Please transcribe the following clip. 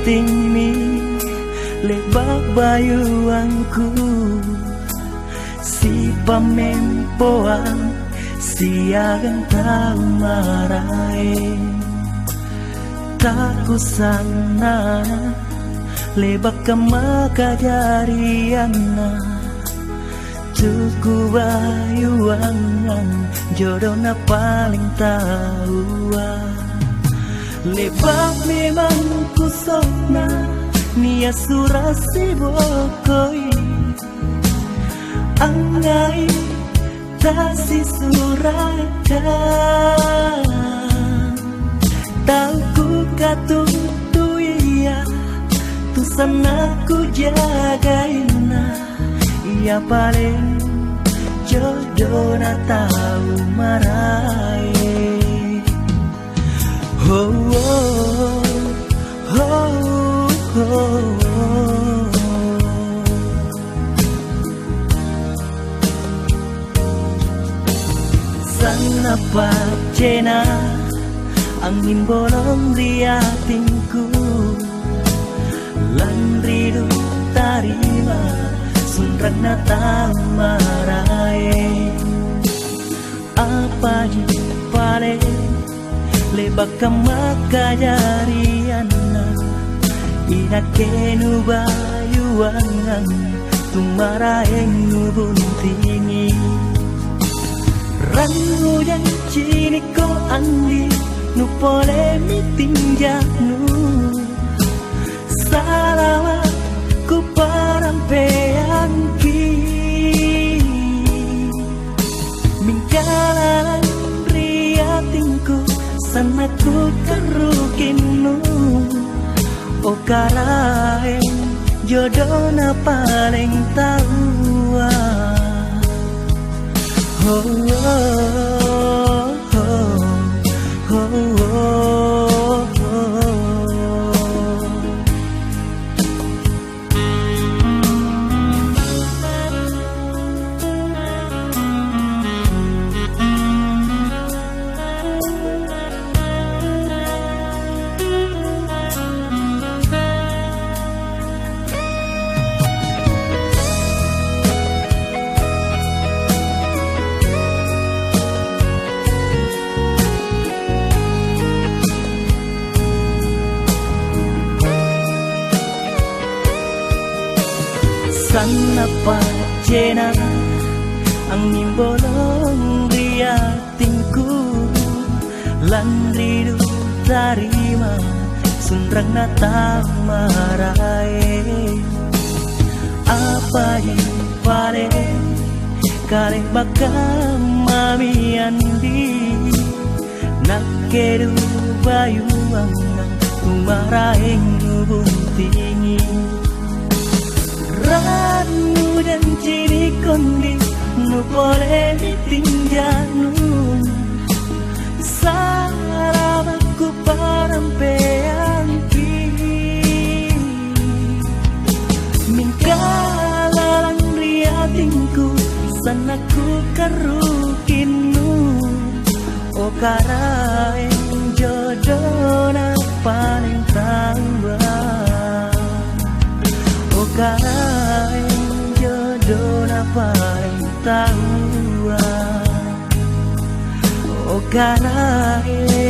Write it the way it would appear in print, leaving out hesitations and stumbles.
tingmi lebak bayuangku si pamempoan siagang tau marai taku sana lebak kemakajariana tuku bayuangan jodoh na paling tahu lebak memang kusokna nia surasi bokoi angai tasi surakan tahu ku katutuia tu sana ku jagaina ia paling jodoh na tahu marai oh oh oh oh sana pacena angin bolong di hatiku landridu tarima sunrak na tamarai apa di pare lebak kemakajariana ina kenu bayuangan tumaraeng nubuntingi rangu yang cini ko andi nu pole mitinjanu salawa ku parampean ki minggalan riatingku sana ku kerukinu o karaeng jodoh na paling tahu oh, oh, oh, oh, oh, sana pacena angin bolong di hatiku landridu tarima sundrang na tamarai apa yang pare kare bakam mami andi nakeru bayuangan tumaraeng nubuntingi ranu dan ciri kondi nu pole ditinjanu salaku parampean ki mingkalang riatingku sana ku karukinu o karaeng jodoh na paling tambah o karaeng jodoh na paling tahu o karaeng